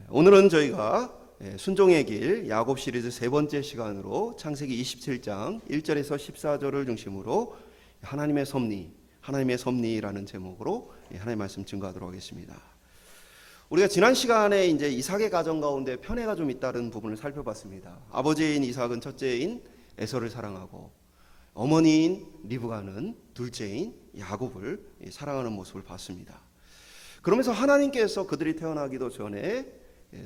오늘은 저희가 순종의 길 야곱 시리즈 세 번째 시간으로 창세기 27장 1절에서 14절을 중심으로 하나님의 섭리라는 제목으로 하나님의 말씀 증거하도록 하겠습니다. 우리가 지난 시간에 이제 이삭의 가정 가운데 편애가 좀 있다는 부분을 살펴봤습니다. 아버지인 이삭은 첫째인 에서를 사랑하고 어머니인 리브가는 둘째인 야곱을 사랑하는 모습을 봤습니다. 그러면서 하나님께서 그들이 태어나기도 전에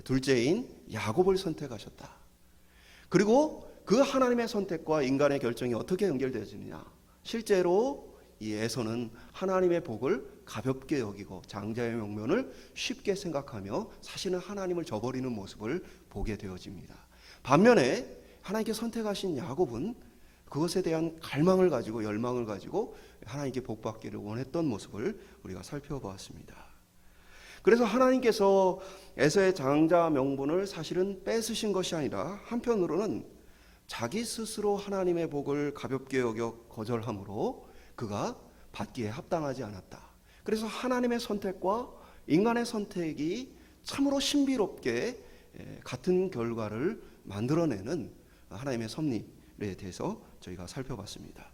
둘째인 야곱을 선택하셨다. 그리고 그 하나님의 선택과 인간의 결정이 어떻게 연결되어지느냐. 실제로 이 에서는 하나님의 복을 가볍게 여기고 장자의 명분을 쉽게 생각하며 사실은 하나님을 저버리는 모습을 보게 되어집니다. 반면에 하나님께 선택하신 야곱은 그것에 대한 갈망을 가지고 열망을 가지고 하나님께 복받기를 원했던 모습을 우리가 살펴보았습니다. 그래서 하나님께서 에서의 장자 명분을 사실은 뺏으신 것이 아니라 한편으로는 자기 스스로 하나님의 복을 가볍게 여겨 거절함으로 그가 받기에 합당하지 않았다. 그래서 하나님의 선택과 인간의 선택이 참으로 신비롭게 같은 결과를 만들어내는 하나님의 섭리에 대해서 저희가 살펴봤습니다.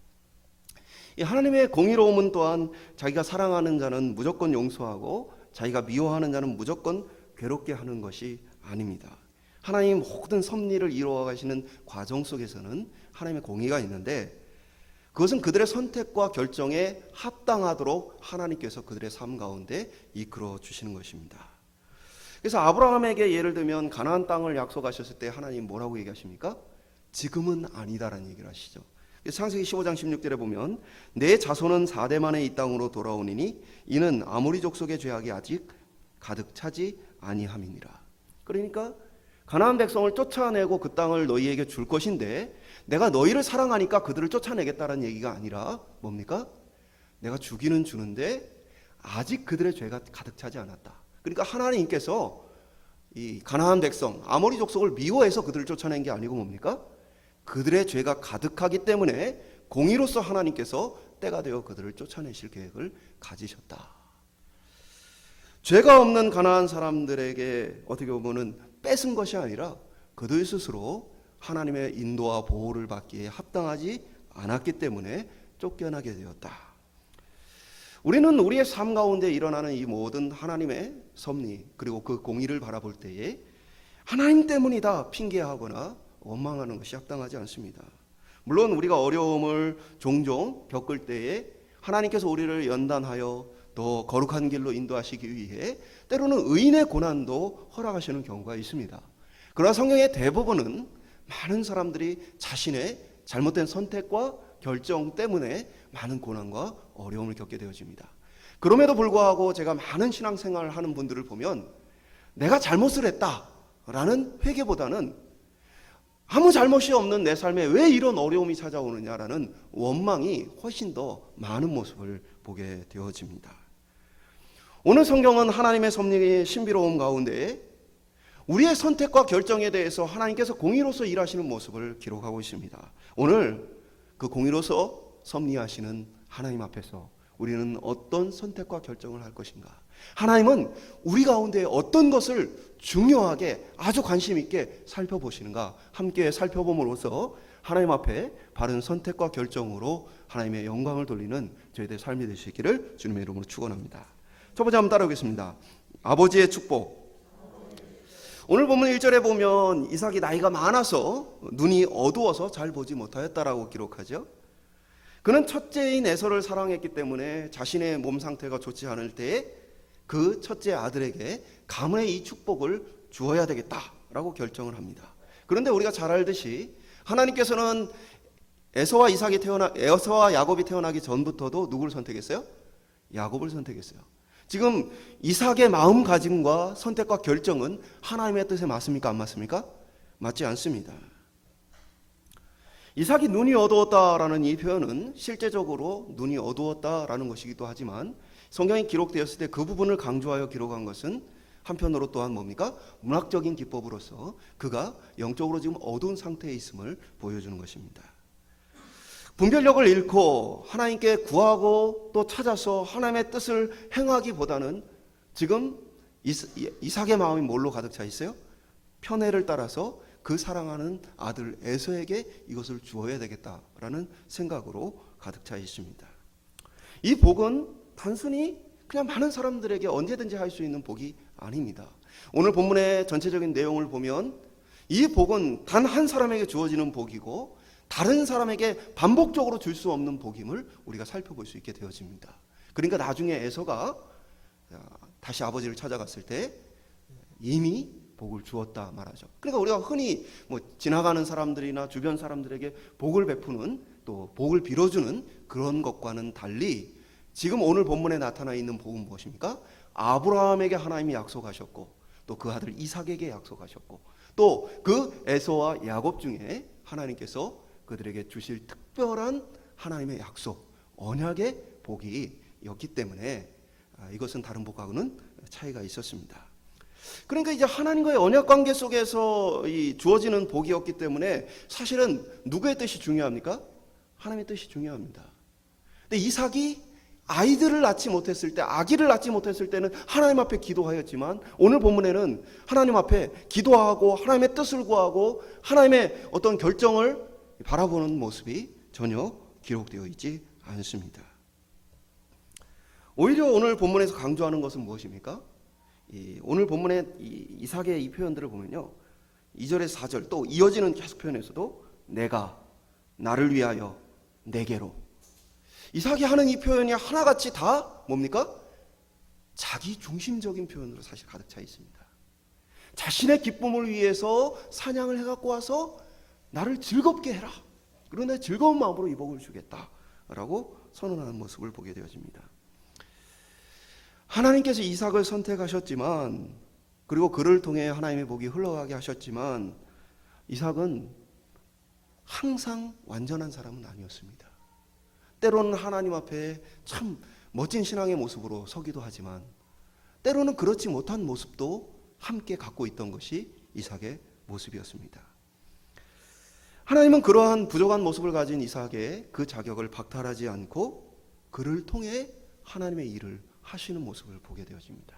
이 하나님의 공의로움은 또한 자기가 사랑하는 자는 무조건 용서하고 자기가 미워하는 자는 무조건 괴롭게 하는 것이 아닙니다. 하나님 모든 섭리를 이루어 가시는 과정 속에서는 하나님의 공의가 있는데 그것은 그들의 선택과 결정에 합당하도록 하나님께서 그들의 삶 가운데 이끌어 주시는 것입니다. 그래서 아브라함에게 예를 들면 가나안 땅을 약속하셨을 때 하나님 뭐라고 얘기하십니까? 지금은 아니다라는 얘기를 하시죠. 창세기 15장 16절에 보면 내 자손은 4대 만에 이 땅으로 돌아오니니 이는 아모리 족속의 죄악이 아직 가득 차지 아니함이니라. 그러니까 가나안 백성을 쫓아내고 그 땅을 너희에게 줄 것인데 내가 너희를 사랑하니까 그들을 쫓아내겠다는 얘기가 아니라 뭡니까? 내가 주기는 주는데 아직 그들의 죄가 가득 차지 않았다. 그러니까 하나님께서 이 가나안 백성 아모리 족속을 미워해서 그들을 쫓아낸 게 아니고 뭡니까? 그들의 죄가 가득하기 때문에 공의로서 하나님께서 때가 되어 그들을 쫓아내실 계획을 가지셨다. 죄가 없는 가나안 사람들에게 어떻게 보면은 뺏은 것이 아니라 그들 스스로 하나님의 인도와 보호를 받기에 합당하지 않았기 때문에 쫓겨나게 되었다. 우리는 우리의 삶 가운데 일어나는 이 모든 하나님의 섭리 그리고 그 공의를 바라볼 때에 하나님 때문이다 핑계하거나 원망하는 것이 합당하지 않습니다. 물론 우리가 어려움을 종종 겪을 때에 하나님께서 우리를 연단하여 더 거룩한 길로 인도하시기 위해 때로는 의인의 고난도 허락하시는 경우가 있습니다. 그러나 성경의 대부분은 많은 사람들이 자신의 잘못된 선택과 결정 때문에 많은 고난과 어려움을 겪게 되어집니다. 그럼에도 불구하고 제가 많은 신앙생활을 하는 분들을 보면 내가 잘못을 했다라는 회개보다는 아무 잘못이 없는 내 삶에 왜 이런 어려움이 찾아오느냐라는 원망이 훨씬 더 많은 모습을 보게 되어집니다. 오늘 성경은 하나님의 섭리의 신비로움 가운데 우리의 선택과 결정에 대해서 하나님께서 공의로서 일하시는 모습을 기록하고 있습니다. 오늘 그 공의로서 섭리하시는 하나님 앞에서 우리는 어떤 선택과 결정을 할 것인가? 하나님은 우리 가운데 어떤 것을 중요하게 아주 관심 있게 살펴보시는가? 함께 살펴봄으로써 하나님 앞에 바른 선택과 결정으로 하나님의 영광을 돌리는 저희들의 삶이 되시기를 주님의 이름으로 축원합니다. 첫 번째 한번 따라오겠습니다. 아버지의 축복. 오늘 본문 1절에 보면 이삭이 나이가 많아서 눈이 어두워서 잘 보지 못하였다라고 기록하죠. 그는 첫째인 에서를 사랑했기 때문에 자신의 몸 상태가 좋지 않을 때에 그 첫째 아들에게 가문의 이 축복을 주어야 되겠다라고 결정을 합니다. 그런데 우리가 잘 알듯이 하나님께서는 에서와 야곱이 태어나기 전부터도 누구를 선택했어요? 야곱을 선택했어요. 지금 이삭의 마음가짐과 선택과 결정은 하나님의 뜻에 맞습니까? 안 맞습니까? 맞지 않습니다. 이삭이 눈이 어두웠다라는 이 표현은 실제적으로 눈이 어두웠다라는 것이기도 하지만 성경에 기록되었을 때 그 부분을 강조하여 기록한 것은 한편으로 또한 뭡니까? 문학적인 기법으로서 그가 영적으로 지금 어두운 상태에 있음을 보여주는 것입니다. 분별력을 잃고 하나님께 구하고 또 찾아서 하나님의 뜻을 행하기보다는 지금 이삭의 마음이 뭘로 가득 차 있어요? 편애를 따라서 그 사랑하는 아들 에서에게 이것을 주어야 되겠다라는 생각으로 가득 차 있습니다. 이 복은 단순히 그냥 많은 사람들에게 언제든지 할 수 있는 복이 아닙니다. 오늘 본문의 전체적인 내용을 보면 이 복은 단 한 사람에게 주어지는 복이고 다른 사람에게 반복적으로 줄 수 없는 복임을 우리가 살펴볼 수 있게 되어집니다. 그러니까 나중에 에서가 다시 아버지를 찾아갔을 때 이미 복을 주었다 말하죠. 그러니까 우리가 흔히 지나가는 사람들이나 주변 사람들에게 복을 베푸는 또 복을 빌어주는 그런 것과는 달리 지금 오늘 본문에 나타나 있는 복은 무엇입니까? 아브라함에게 하나님이 약속하셨고 또 그 아들 이삭에게 약속하셨고 또 그 에서와 야곱 중에 하나님께서 그들에게 주실 특별한 하나님의 약속, 언약의 복이었기 때문에 이것은 다른 복하고는 차이가 있었습니다. 그러니까 이제 하나님과의 언약 관계 속에서 주어지는 복이었기 때문에 사실은 누구의 뜻이 중요합니까? 하나님의 뜻이 중요합니다. 근데 이삭이 아이들을 낳지 못했을 때, 아기를 낳지 못했을 때는 하나님 앞에 기도하였지만 오늘 본문에는 하나님 앞에 기도하고 하나님의 뜻을 구하고 하나님의 어떤 결정을 바라보는 모습이 전혀 기록되어 있지 않습니다. 오히려 오늘 본문에서 강조하는 것은 무엇입니까? 오늘 본문의 이삭의 이 표현들을 보면요, 2절에서 4절 또 이어지는 계속 표현에서도 내가 나를 위하여 내게로, 이삭이 하는 이 표현이 하나같이 다 뭡니까? 자기 중심적인 표현으로 사실 가득 차 있습니다. 자신의 기쁨을 위해서 사냥을 해갖고 와서 나를 즐겁게 해라, 그리고 내 즐거운 마음으로 이 복을 주겠다라고 선언하는 모습을 보게 되어집니다. 하나님께서 이삭을 선택하셨지만, 그리고 그를 통해 하나님의 복이 흘러가게 하셨지만 이삭은 항상 완전한 사람은 아니었습니다. 때로는 하나님 앞에 참 멋진 신앙의 모습으로 서기도 하지만 때로는 그렇지 못한 모습도 함께 갖고 있던 것이 이삭의 모습이었습니다. 하나님은 그러한 부족한 모습을 가진 이삭의 그 자격을 박탈하지 않고 그를 통해 하나님의 일을 하시는 모습을 보게 되어집니다.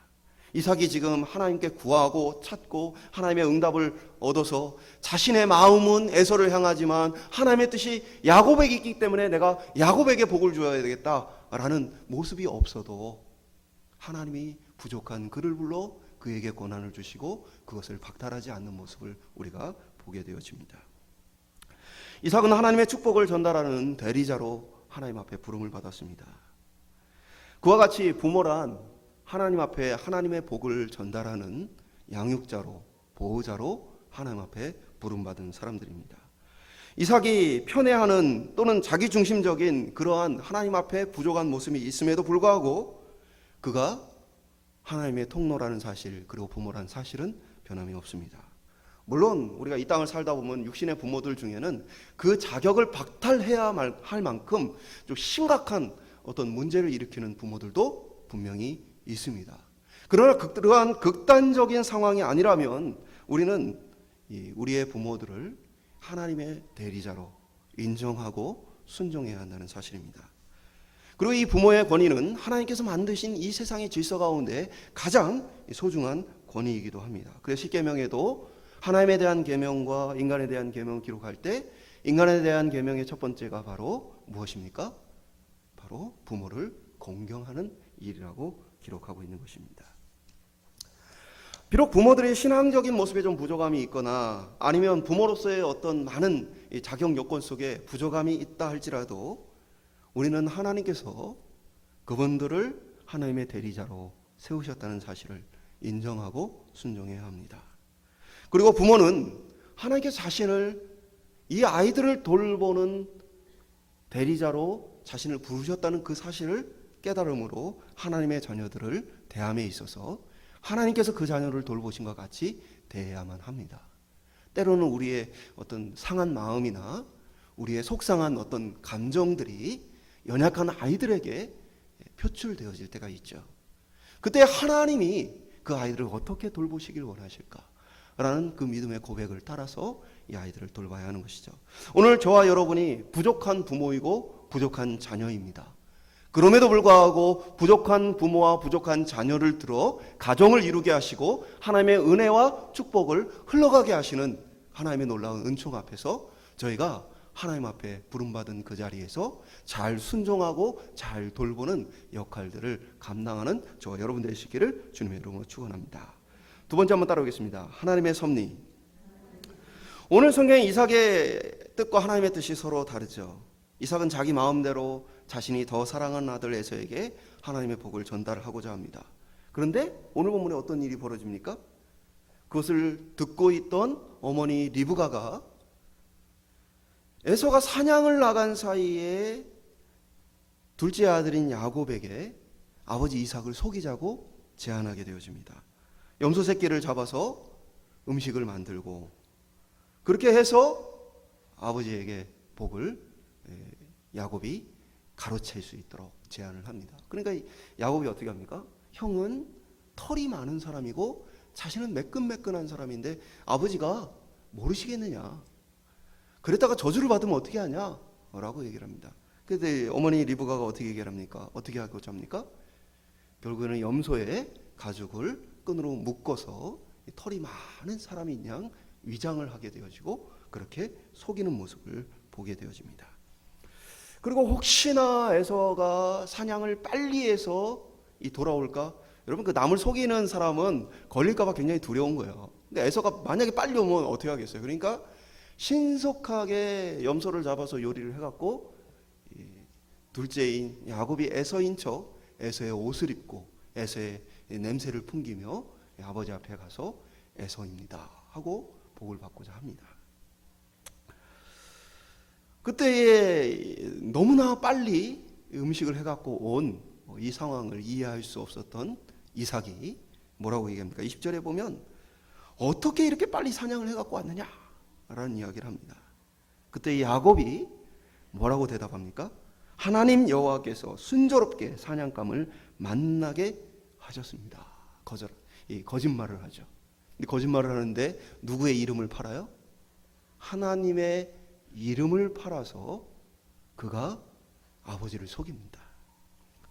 이삭이 지금 하나님께 구하고 찾고 하나님의 응답을 얻어서 자신의 마음은 에서를 향하지만 하나님의 뜻이 야곱에게 있기 때문에 내가 야곱에게 복을 주어야 되겠다라는 모습이 없어도 하나님이 부족한 그를 불러 그에게 권한을 주시고 그것을 박탈하지 않는 모습을 우리가 보게 되어집니다. 이삭은 하나님의 축복을 전달하는 대리자로 하나님 앞에 부름을 받았습니다. 그와 같이 부모란 하나님 앞에 하나님의 복을 전달하는 양육자로, 보호자로 하나님 앞에 부름받은 사람들입니다. 이삭이 편애하는 또는 자기중심적인 그러한 하나님 앞에 부족한 모습이 있음에도 불구하고 그가 하나님의 통로라는 사실, 그리고 부모라는 사실은 변함이 없습니다. 물론 우리가 이 땅을 살다 보면 육신의 부모들 중에는 그 자격을 박탈해야 할 만큼 좀 심각한 어떤 문제를 일으키는 부모들도 분명히 있습니다. 그러나 그러한 극단적인 상황이 아니라면 우리는 우리의 부모들을 하나님의 대리자로 인정하고 순종해야 한다는 사실입니다. 그리고 이 부모의 권위는 하나님께서 만드신 이 세상의 질서 가운데 가장 소중한 권위이기도 합니다. 그래서 십계명에도 하나님에 대한 계명과 인간에 대한 계명을 기록할 때 인간에 대한 계명의 첫 번째가 바로 무엇입니까? 바로 부모를 공경하는 일이라고 기록하고 있는 것입니다. 비록 부모들의 신앙적인 모습에 좀 부족함이 있거나 아니면 부모로서의 어떤 많은 자격 요건 속에 부족함이 있다 할지라도 우리는 하나님께서 그분들을 하나님의 대리자로 세우셨다는 사실을 인정하고 순종해야 합니다. 그리고 부모는 하나님께서 자신을 이 아이들을 돌보는 대리자로 자신을 부르셨다는 그 사실을 깨달음으로 하나님의 자녀들을 대함에 있어서 하나님께서 그 자녀를 돌보신 것 같이 대해야만 합니다. 때로는 우리의 어떤 상한 마음이나 우리의 속상한 어떤 감정들이 연약한 아이들에게 표출되어질 때가 있죠. 그때 하나님이 그 아이들을 어떻게 돌보시길 원하실까라는 그 믿음의 고백을 따라서 이 아이들을 돌봐야 하는 것이죠. 오늘 저와 여러분이 부족한 부모이고 부족한 자녀입니다. 그럼에도 불구하고 부족한 부모와 부족한 자녀를 들어 가정을 이루게 하시고 하나님의 은혜와 축복을 흘러가게 하시는 하나님의 놀라운 은총 앞에서 저희가 하나님 앞에 부름받은 그 자리에서 잘 순종하고 잘 돌보는 역할들을 감당하는 저와 여러분 되시기를 주님의 이름으로 축원합니다. 두 번째 한번 따라오겠습니다. 하나님의 섭리. 오늘 성경의 이삭의 뜻과 하나님의 뜻이 서로 다르죠. 이삭은 자기 마음대로 자신이 더 사랑하는 아들 에서에게 하나님의 복을 전달하고자 합니다. 그런데 오늘 본문에 어떤 일이 벌어집니까? 그것을 듣고 있던 어머니 리브가가 에서가 사냥을 나간 사이에 둘째 아들인 야곱에게 아버지 이삭을 속이자고 제안하게 되어집니다. 염소 새끼를 잡아서 음식을 만들고 그렇게 해서 아버지에게 복을 야곱이 가로챌 수 있도록 제안을 합니다. 그러니까 야곱이 어떻게 합니까? 형은 털이 많은 사람이고 자신은 매끈매끈한 사람인데 아버지가 모르시겠느냐. 그랬다가 저주를 받으면 어떻게 하냐? 라고 얘기를 합니다. 그런데 어머니 리브가가 어떻게 얘기를 합니까? 어떻게 하고자 합니까? 결국에는 염소의 가죽을 끈으로 묶어서 털이 많은 사람인 양 위장을 하게 되어지고 그렇게 속이는 모습을 보게 되어집니다. 그리고 혹시나 에서가 사냥을 빨리 해서 돌아올까? 여러분 그 남을 속이는 사람은 걸릴까봐 굉장히 두려운 거예요. 근데 에서가 만약에 빨리 오면 어떻게 하겠어요? 그러니까 신속하게 염소를 잡아서 요리를 해갖고 둘째인 야곱이 에서인 척 에서의 옷을 입고 에서의 냄새를 풍기며 아버지 앞에 가서 에서입니다 하고 복을 받고자 합니다. 그때에 너무나 빨리 음식을 해갖고 온 이 상황을 이해할 수 없었던 이삭이 뭐라고 얘기합니까? 20절에 보면 어떻게 이렇게 빨리 사냥을 해갖고 왔느냐 라는 이야기를 합니다. 그때 야곱이 뭐라고 대답합니까? 하나님 여호와께서 순조롭게 사냥감을 만나게 하셨습니다. 거짓말을 하죠. 근데 거짓말을 하는데 누구의 이름을 팔아요? 하나님의 이름을 팔아서 그가 아버지를 속입니다.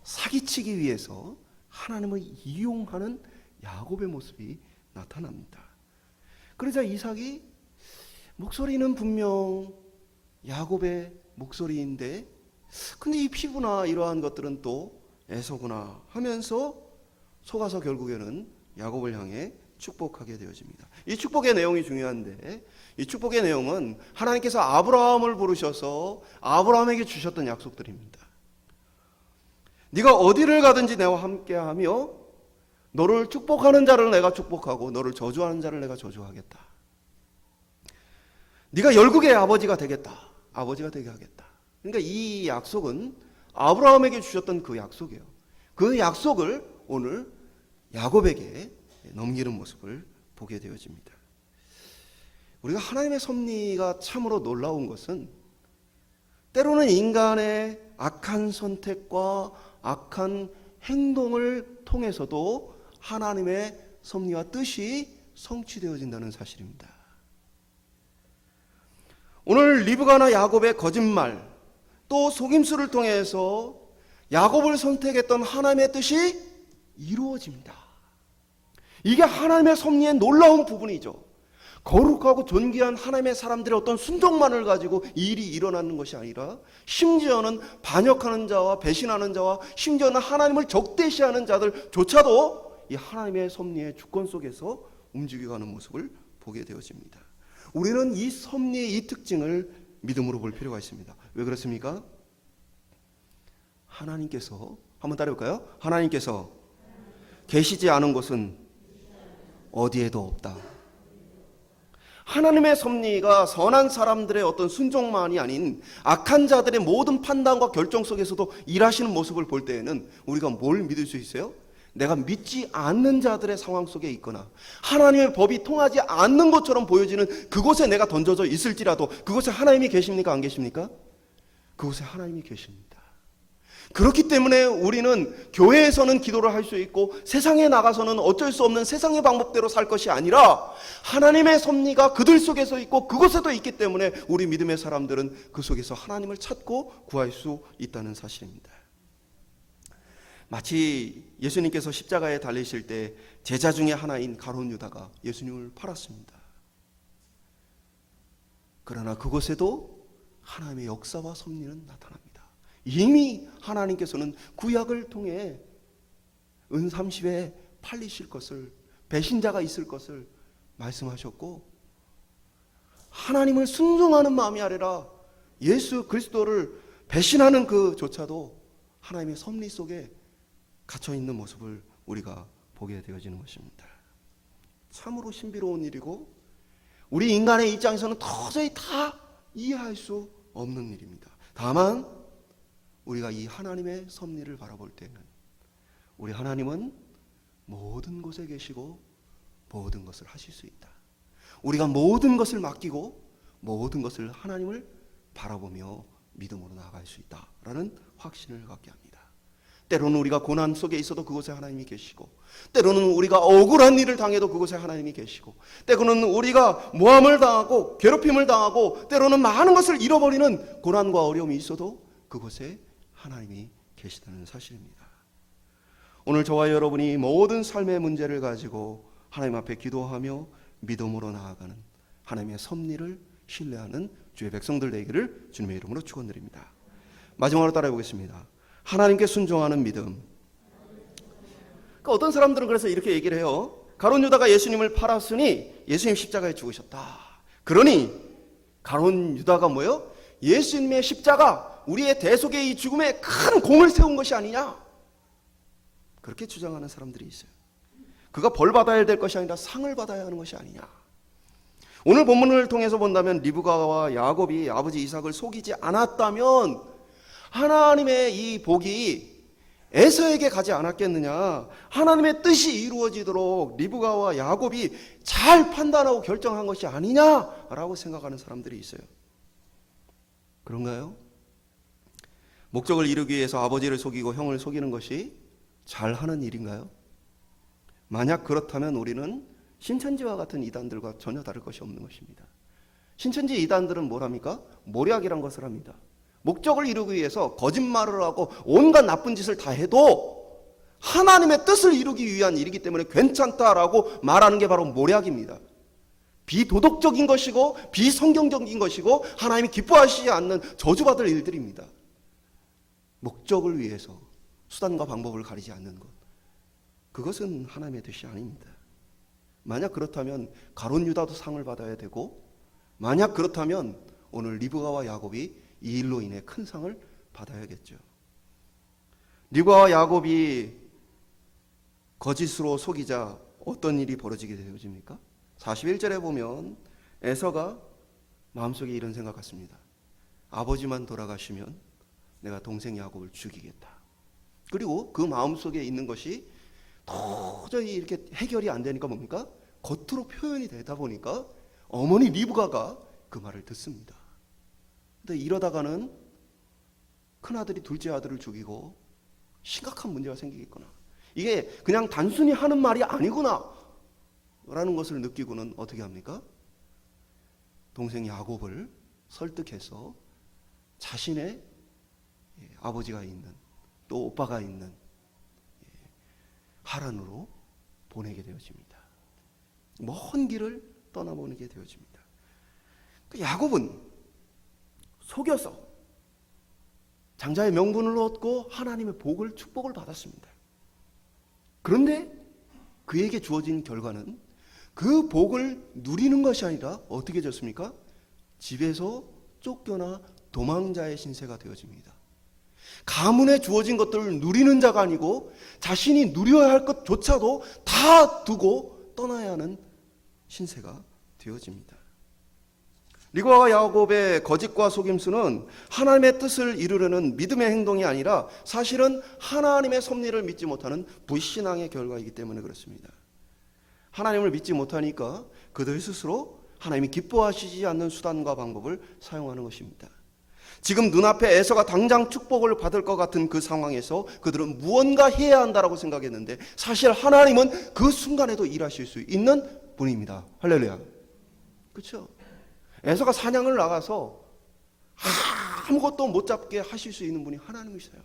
사기치기 위해서 하나님을 이용하는 야곱의 모습이 나타납니다. 그러자 이삭이 목소리는 분명 야곱의 목소리인데 근데 이 피부나 이러한 것들은 또 에서구나 하면서 속아서 결국에는 야곱을 향해 축복하게 되어집니다. 이 축복의 내용이 중요한데 이 축복의 내용은 하나님께서 아브라함을 부르셔서 아브라함에게 주셨던 약속들입니다. 네가 어디를 가든지 내와 함께하며 너를 축복하는 자를 내가 축복하고 너를 저주하는 자를 내가 저주하겠다. 네가 열국의 아버지가 되겠다. 아버지가 되게 하겠다. 그러니까 이 약속은 아브라함에게 주셨던 그 약속이에요. 그 약속을 오늘 야곱에게 넘기는 모습을 보게 되어집니다. 우리가 하나님의 섭리가 참으로 놀라운 것은 때로는 인간의 악한 선택과 악한 행동을 통해서도 하나님의 섭리와 뜻이 성취되어진다는 사실입니다. 오늘 리브가나 야곱의 거짓말 또 속임수를 통해서 야곱을 선택했던 하나님의 뜻이 이루어집니다. 이게 하나님의 섭리의 놀라운 부분이죠. 거룩하고 존귀한 하나님의 사람들의 어떤 순종만을 가지고 이 일이 일어나는 것이 아니라 심지어는 반역하는 자와 배신하는 자와 심지어는 하나님을 적대시하는 자들조차도 이 하나님의 섭리의 주권 속에서 움직여가는 모습을 보게 되어집니다. 우리는 이 섭리의 이 특징을 믿음으로 볼 필요가 있습니다. 왜 그렇습니까? 하나님께서 한번 따라해볼까요? 하나님께서 계시지 않은 곳은 어디에도 없다. 하나님의 섭리가 선한 사람들의 어떤 순종만이 아닌 악한 자들의 모든 판단과 결정 속에서도 일하시는 모습을 볼 때에는 우리가 뭘 믿을 수 있어요? 내가 믿지 않는 자들의 상황 속에 있거나 하나님의 법이 통하지 않는 것처럼 보여지는 그곳에 내가 던져져 있을지라도 그곳에 하나님이 계십니까? 안 계십니까? 그곳에 하나님이 계십니다. 그렇기 때문에 우리는 교회에서는 기도를 할 수 있고 세상에 나가서는 어쩔 수 없는 세상의 방법대로 살 것이 아니라 하나님의 섭리가 그들 속에서 있고 그곳에도 있기 때문에 우리 믿음의 사람들은 그 속에서 하나님을 찾고 구할 수 있다는 사실입니다. 마치 예수님께서 십자가에 달리실 때 제자 중에 하나인 가룟 유다가 예수님을 팔았습니다. 그러나 그곳에도 하나님의 역사와 섭리는 나타납니다. 이미 하나님께서는 구약을 통해 은 30에 팔리실 것을, 배신자가 있을 것을 말씀하셨고, 하나님을 순종하는 마음이 아니라 예수 그리스도를 배신하는 그조차도 하나님의 섭리 속에 갇혀있는 모습을 우리가 보게 되어지는 것입니다. 참으로 신비로운 일이고 우리 인간의 입장에서는 도저히 다 이해할 수 없는 일입니다. 다만 우리가 이 하나님의 섭리를 바라볼 때는 우리 하나님은 모든 곳에 계시고 모든 것을 하실 수 있다. 우리가 모든 것을 맡기고 모든 것을 하나님을 바라보며 믿음으로 나아갈 수 있다라는 확신을 갖게 합니다. 때로는 우리가 고난 속에 있어도 그곳에 하나님이 계시고, 때로는 우리가 억울한 일을 당해도 그곳에 하나님이 계시고, 때로는 우리가 모함을 당하고 괴롭힘을 당하고 때로는 많은 것을 잃어버리는 고난과 어려움이 있어도 그곳에 하나님이 계시다는 사실입니다. 오늘 저와 여러분이 모든 삶의 문제를 가지고 하나님 앞에 기도하며 믿음으로 나아가는 하나님의 섭리를 신뢰하는 주의 백성들 되기를 주님의 이름으로 축원드립니다. 마지막으로 따라해 보겠습니다. 하나님께 순종하는 믿음. 그러니까 어떤 사람들은 그래서 이렇게 얘기를 해요. 가룟 유다가 예수님을 팔았으니 예수님 십자가에 죽으셨다. 그러니 가룟 유다가 뭐예요? 예수님의 십자가, 우리의 대속의 이 죽음에 큰 공을 세운 것이 아니냐, 그렇게 주장하는 사람들이 있어요. 그가 벌 받아야 될 것이 아니라 상을 받아야 하는 것이 아니냐. 오늘 본문을 통해서 본다면 리브가와 야곱이 아버지 이삭을 속이지 않았다면 하나님의 이 복이 에서에게 가지 않았겠느냐. 하나님의 뜻이 이루어지도록 리브가와 야곱이 잘 판단하고 결정한 것이 아니냐라고 생각하는 사람들이 있어요. 그런가요? 목적을 이루기 위해서 아버지를 속이고 형을 속이는 것이 잘하는 일인가요? 만약 그렇다면 우리는 신천지와 같은 이단들과 전혀 다를 것이 없는 것입니다. 신천지 이단들은 뭘 합니까? 모략이란 것을 합니다. 목적을 이루기 위해서 거짓말을 하고 온갖 나쁜 짓을 다 해도 하나님의 뜻을 이루기 위한 일이기 때문에 괜찮다라고 말하는 게 바로 모략입니다. 비도덕적인 것이고 비성경적인 것이고 하나님이 기뻐하시지 않는 저주받을 일들입니다. 목적을 위해서 수단과 방법을 가리지 않는 것, 그것은 하나님의 뜻이 아닙니다. 만약 그렇다면 가룟 유다도 상을 받아야 되고, 만약 그렇다면 오늘 리브가와 야곱이 이 일로 인해 큰 상을 받아야겠죠. 리브가와 야곱이 거짓으로 속이자 어떤 일이 벌어지게 되어집니까? 41절에 보면 에서가 마음속에 이런 생각 같습니다. 아버지만 돌아가시면 내가 동생 야곱을 죽이겠다. 그리고 그 마음속에 있는 것이 도저히 이렇게 해결이 안 되니까 뭡니까? 겉으로 표현이 되다 보니까 어머니 리브가가 그 말을 듣습니다. 근데 이러다가는 큰아들이 둘째 아들을 죽이고 심각한 문제가 생기겠구나, 이게 그냥 단순히 하는 말이 아니구나 라는 것을 느끼고는 어떻게 합니까? 동생 야곱을 설득해서 자신의 아버지가 있는, 또 오빠가 있는 하란으로 보내게 되어집니다. 먼 길을 떠나보내게 되어집니다. 야곱은 속여서 장자의 명분을 얻고 하나님의 복을, 축복을 받았습니다. 그런데 그에게 주어진 결과는 그 복을 누리는 것이 아니라 어떻게 됐습니까? 집에서 쫓겨나 도망자의 신세가 되어집니다. 가문에 주어진 것들을 누리는 자가 아니고 자신이 누려야 할 것조차도 다 두고 떠나야 하는 신세가 되어집니다. 리브가와 야곱의 거짓과 속임수는 하나님의 뜻을 이루려는 믿음의 행동이 아니라 사실은 하나님의 섭리를 믿지 못하는 불신앙의 결과이기 때문에 그렇습니다. 하나님을 믿지 못하니까 그들 스스로 하나님이 기뻐하시지 않는 수단과 방법을 사용하는 것입니다. 지금 눈앞에 에서가 당장 축복을 받을 것 같은 그 상황에서 그들은 무언가 해야 한다라고 생각했는데 사실 하나님은 그 순간에도 일하실 수 있는 분입니다. 할렐루야. 그렇죠? 에서가 사냥을 나가서 아무것도 못 잡게 하실 수 있는 분이 하나님이세요.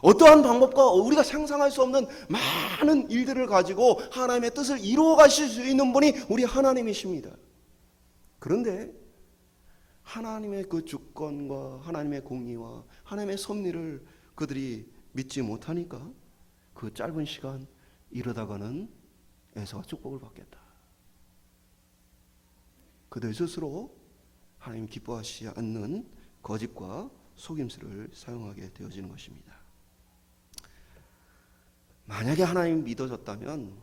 어떠한 방법과 우리가 상상할 수 없는 많은 일들을 가지고 하나님의 뜻을 이루어 가실 수 있는 분이 우리 하나님이십니다. 그런데 하나님의 그 주권과 하나님의 공의와 하나님의 섭리를 그들이 믿지 못하니까 그 짧은 시간 이러다가는 에서가 축복을 받겠다. 그들 스스로 하나님 기뻐하시지 않는 거짓과 속임수를 사용하게 되어지는 것입니다. 만약에 하나님이 믿어졌다면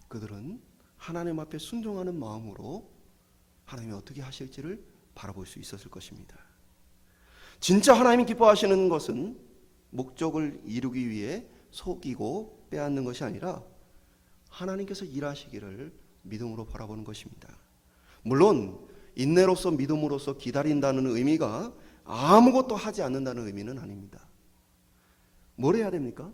그들은 하나님 앞에 순종하는 마음으로 하나님이 어떻게 하실지를 바라볼 수 있었을 것입니다. 진짜 하나님이 기뻐하시는 것은 목적을 이루기 위해 속이고 빼앗는 것이 아니라 하나님께서 일하시기를 믿음으로 바라보는 것입니다. 물론 인내로서 믿음으로서 기다린다는 의미가 아무것도 하지 않는다는 의미는 아닙니다. 뭘 해야 됩니까?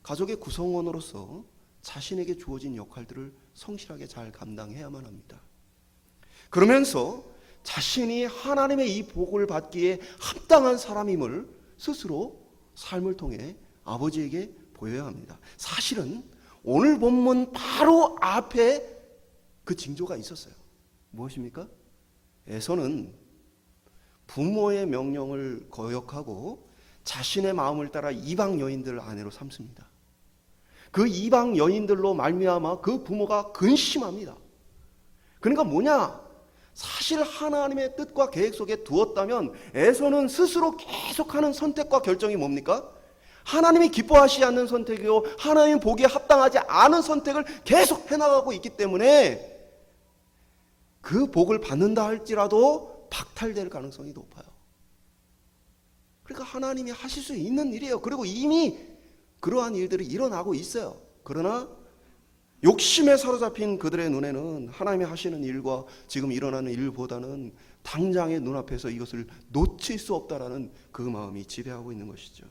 가족의 구성원으로서 자신에게 주어진 역할들을 성실하게 잘 감당해야만 합니다. 그러면서 자신이 하나님의 이 복을 받기에 합당한 사람임을 스스로 삶을 통해 아버지에게 보여야 합니다. 사실은 오늘 본문 바로 앞에 그 징조가 있었어요. 무엇입니까? 에서는 부모의 명령을 거역하고 자신의 마음을 따라 이방 여인들을 아내로 삼습니다. 그 이방 여인들로 말미암아 그 부모가 근심합니다. 그러니까 뭐냐? 사실 하나님의 뜻과 계획 속에 두었다면 에서는 스스로 계속하는 선택과 결정이 뭡니까? 하나님이 기뻐하시지 않는 선택이요 하나님 보기에 합당하지 않은 선택을 계속 해나가고 있기 때문에 그 복을 받는다 할지라도 박탈될 가능성이 높아요. 그러니까 하나님이 하실 수 있는 일이에요. 그리고 이미 그러한 일들이 일어나고 있어요. 그러나 욕심에 사로잡힌 그들의 눈에는 하나님이 하시는 일과 지금 일어나는 일보다는 당장의 눈앞에서 이것을 놓칠 수 없다라는 그 마음이 지배하고 있는 것이죠.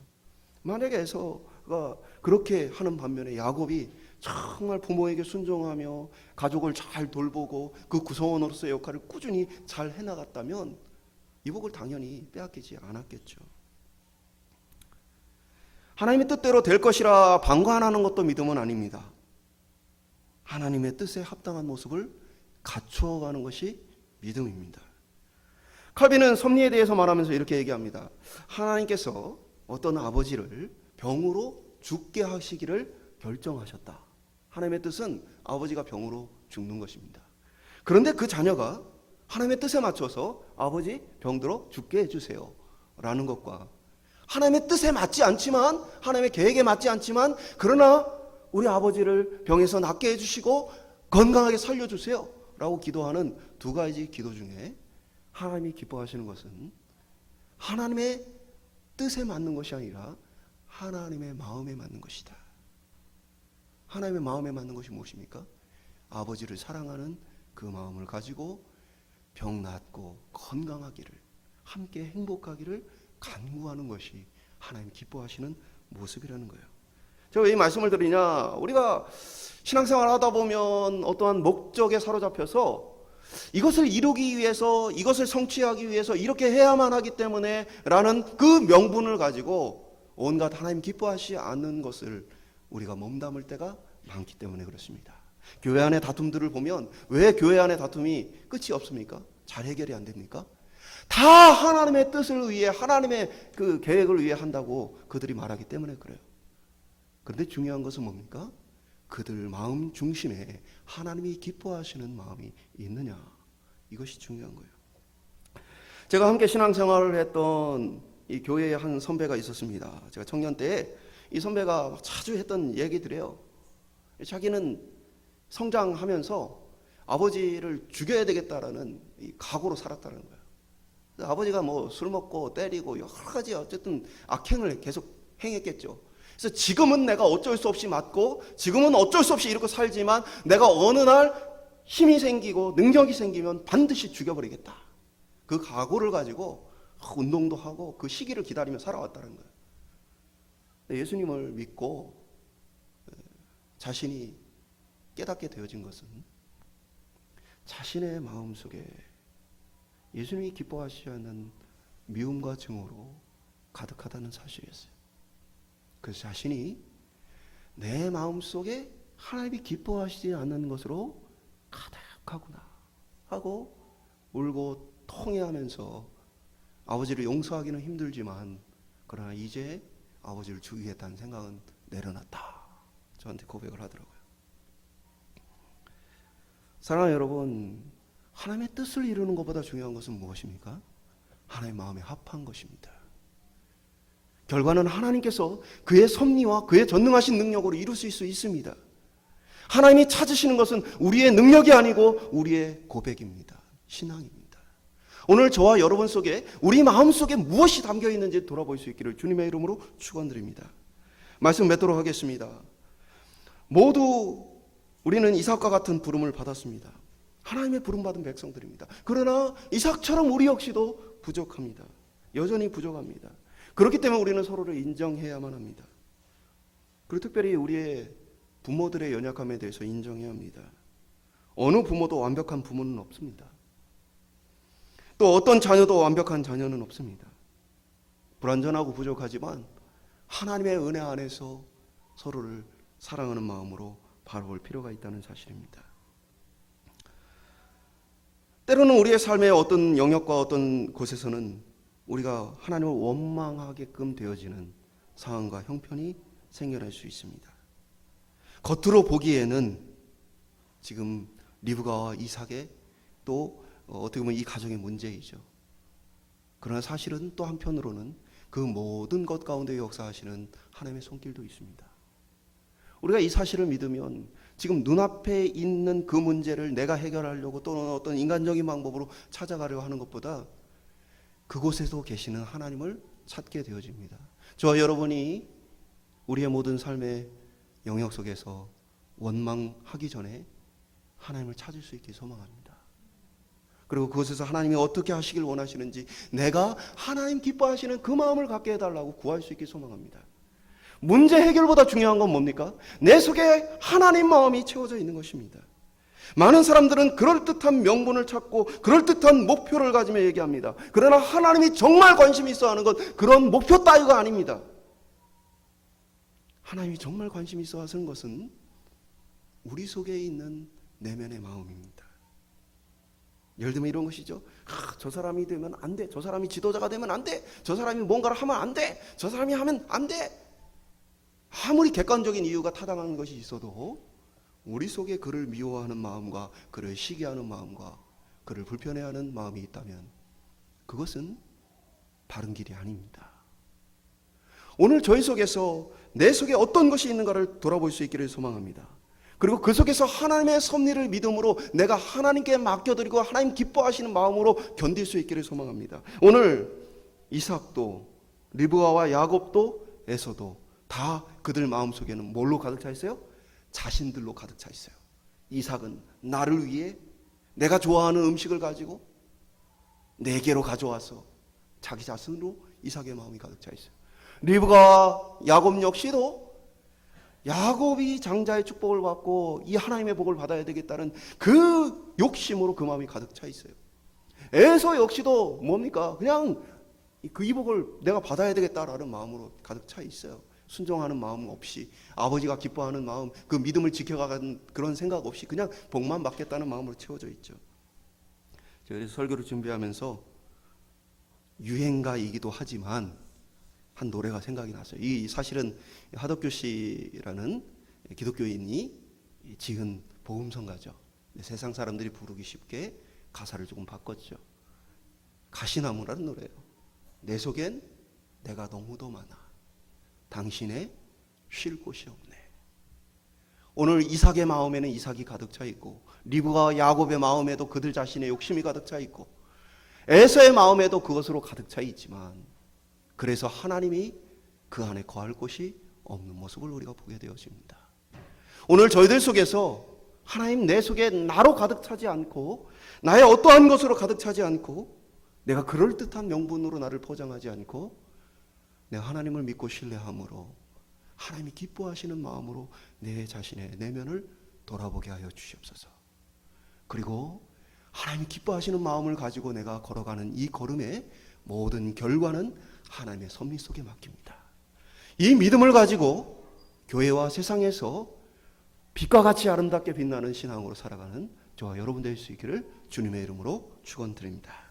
만약에 에서가 그렇게 하는 반면에 야곱이 정말 부모에게 순종하며 가족을 잘 돌보고 그 구성원으로서의 역할을 꾸준히 잘 해나갔다면 이 복을 당연히 빼앗기지 않았겠죠. 하나님의 뜻대로 될 것이라 방관하는 것도 믿음은 아닙니다. 하나님의 뜻에 합당한 모습을 갖추어가는 것이 믿음입니다. 칼빈은 섭리에 대해서 말하면서 이렇게 얘기합니다. 하나님께서 어떤 아버지를 병으로 죽게 하시기를 결정하셨다. 하나님의 뜻은 아버지가 병으로 죽는 것입니다. 그런데 그 자녀가 하나님의 뜻에 맞춰서 아버지 병들어 죽게 해주세요 라는 것과 하나님의 뜻에 맞지 않지만 하나님의 계획에 맞지 않지만 그러나 우리 아버지를 병에서 낫게 해주시고 건강하게 살려주세요 라고 기도하는 두 가지 기도 중에 하나님이 기뻐하시는 것은 하나님의 뜻에 맞는 것이 아니라 하나님의 마음에 맞는 것이다. 하나님의 마음에 맞는 것이 무엇입니까? 아버지를 사랑하는 그 마음을 가지고 병 낫고 건강하기를 함께 행복하기를 간구하는 것이 하나님 기뻐하시는 모습이라는 거예요. 제가 왜 이 말씀을 드리냐? 우리가 신앙생활 하다 보면 어떠한 목적에 사로잡혀서 이것을 이루기 위해서 이것을 성취하기 위해서 이렇게 해야만 하기 때문에 라는 그 명분을 가지고 온갖 하나님 기뻐하시지 않는 것을 우리가 몸담을 때가 많기 때문에 그렇습니다. 교회 안의 다툼들을 보면 왜 교회 안의 다툼이 끝이 없습니까? 잘 해결이 안 됩니까? 다 하나님의 뜻을 위해 하나님의 그 계획을 위해 한다고 그들이 말하기 때문에 그래요. 그런데 중요한 것은 뭡니까? 그들 마음 중심에 하나님이 기뻐하시는 마음이 있느냐, 이것이 중요한 거예요. 제가 함께 신앙생활을 했던 이 교회에 한 선배가 있었습니다. 제가 청년 때 이 선배가 자주 했던 얘기들이에요. 자기는 성장하면서 아버지를 죽여야 되겠다라는 이 각오로 살았다는 거예요. 아버지가 뭐 술 먹고 때리고 여러 가지 어쨌든 악행을 계속 행했겠죠. 그래서 지금은 내가 어쩔 수 없이 맞고 지금은 어쩔 수 없이 이렇게 살지만 내가 어느 날 힘이 생기고 능력이 생기면 반드시 죽여버리겠다. 그 각오를 가지고 운동도 하고 그 시기를 기다리며 살아왔다는 거예요. 예수님을 믿고 자신이 깨닫게 되어진 것은 자신의 마음속에 예수님이 기뻐하시지 않는 미움과 증오로 가득하다는 사실이었어요. 그 자신이 내 마음속에 하나님이 기뻐하시지 않는 것으로 가득하구나 하고 울고 통회하면서 아버지를 용서하기는 힘들지만 그러나 이제 아버지를 죽이겠다는 생각은 내려놨다. 저한테 고백을 하더라고요. 사랑하는 여러분, 하나님의 뜻을 이루는 것보다 중요한 것은 무엇입니까? 하나님의 마음에 합한 것입니다. 결과는 하나님께서 그의 섭리와 그의 전능하신 능력으로 이루실 수 있습니다. 하나님이 찾으시는 것은 우리의 능력이 아니고 우리의 고백입니다. 신앙입니다. 오늘 저와 여러분 속에 우리 마음 속에 무엇이 담겨 있는지 돌아볼 수 있기를 주님의 이름으로 축원드립니다. 말씀 맺도록 하겠습니다. 모두 우리는 이삭과 같은 부름을 받았습니다. 하나님의 부름받은 백성들입니다. 그러나 이삭처럼 우리 역시도 부족합니다. 여전히 부족합니다. 그렇기 때문에 우리는 서로를 인정해야만 합니다. 그리고 특별히 우리의 부모들의 연약함에 대해서 인정해야 합니다. 어느 부모도 완벽한 부모는 없습니다. 또 어떤 자녀도 완벽한 자녀는 없습니다. 불완전하고 부족하지만 하나님의 은혜 안에서 서로를 사랑하는 마음으로 바라볼 필요가 있다는 사실입니다. 때로는 우리의 삶의 어떤 영역과 어떤 곳에서는 우리가 하나님을 원망하게끔 되어지는 상황과 형편이 생겨날 수 있습니다. 겉으로 보기에는 지금 리브가와 이삭의 또 어떻게 보면 이 가정의 문제이죠. 그러나 사실은 또 한편으로는 그 모든 것 가운데 역사하시는 하나님의 손길도 있습니다. 우리가 이 사실을 믿으면 지금 눈앞에 있는 그 문제를 내가 해결하려고 또는 어떤 인간적인 방법으로 찾아가려고 하는 것보다 그곳에도 계시는 하나님을 찾게 되어집니다. 저와 여러분이 우리의 모든 삶의 영역 속에서 원망하기 전에 하나님을 찾을 수 있게 소망합니다. 그리고 그곳에서 하나님이 어떻게 하시길 원하시는지 내가 하나님 기뻐하시는 그 마음을 갖게 해달라고 구할 수 있게 소망합니다. 문제 해결보다 중요한 건 뭡니까? 내 속에 하나님 마음이 채워져 있는 것입니다. 많은 사람들은 그럴듯한 명분을 찾고 그럴듯한 목표를 가지며 얘기합니다. 그러나 하나님이 정말 관심이 있어 하는 건 그런 목표 따위가 아닙니다. 하나님이 정말 관심이 있어 하는 것은 우리 속에 있는 내면의 마음입니다. 예를 들면 이런 것이죠. 저 사람이 되면 안 돼. 저 사람이 지도자가 되면 안 돼. 저 사람이 뭔가를 하면 안 돼. 저 사람이 하면 안 돼. 아무리 객관적인 이유가 타당한 것이 있어도 우리 속에 그를 미워하는 마음과 그를 시기하는 마음과 그를 불편해하는 마음이 있다면 그것은 바른 길이 아닙니다. 오늘 저희 속에서 내 속에 어떤 것이 있는가를 돌아볼 수 있기를 소망합니다. 그리고 그 속에서 하나님의 섭리를 믿음으로 내가 하나님께 맡겨드리고 하나님 기뻐하시는 마음으로 견딜 수 있기를 소망합니다. 오늘 이삭도 리브가와 야곱도 에서도 다 그들 마음속에는 뭘로 가득 차 있어요? 자신들로 가득 차 있어요. 이삭은 나를 위해 내가 좋아하는 음식을 가지고 내게로 가져와서 자기 자신으로 이삭의 마음이 가득 차 있어요. 리브가와 야곱 역시도 야곱이 장자의 축복을 받고 이 하나님의 복을 받아야 되겠다는 그 욕심으로 그 마음이 가득 차 있어요. 에서 역시도 뭡니까? 그냥 이 복을 내가 받아야 되겠다라는 마음으로 가득 차 있어요. 순종하는 마음 없이 아버지가 기뻐하는 마음, 그 믿음을 지켜가는 그런 생각 없이 그냥 복만 받겠다는 마음으로 채워져 있죠. 그래서 설교를 준비하면서 유행가이기도 하지만 한 노래가 생각이 났어요. 이 사실은 하덕규 씨라는 기독교인이 지은 복음성가죠. 세상 사람들이 부르기 쉽게 가사를 조금 바꿨죠. 가시나무라는 노래예요. 내 속엔 내가 너무도 많아. 당신의 쉴 곳이 없네. 오늘 이삭의 마음에는 이삭이 가득 차 있고 리브가와 야곱의 마음에도 그들 자신의 욕심이 가득 차 있고 에서의 마음에도 그것으로 가득 차 있지만 그래서 하나님이 그 안에 거할 곳이 없는 모습을 우리가 보게 되어집니다. 오늘 저희들 속에서 하나님 내 속에 나로 가득 차지 않고 나의 어떠한 것으로 가득 차지 않고 내가 그럴듯한 명분으로 나를 포장하지 않고 내가 하나님을 믿고 신뢰함으로 하나님이 기뻐하시는 마음으로 내 자신의 내면을 돌아보게 하여 주시옵소서. 그리고 하나님이 기뻐하시는 마음을 가지고 내가 걸어가는 이 걸음에 모든 결과는 하나님의 섭리 속에 맡깁니다. 이 믿음을 가지고 교회와 세상에서 빛과 같이 아름답게 빛나는 신앙으로 살아가는 저와 여러분 될 수 있기를 주님의 이름으로 축원드립니다.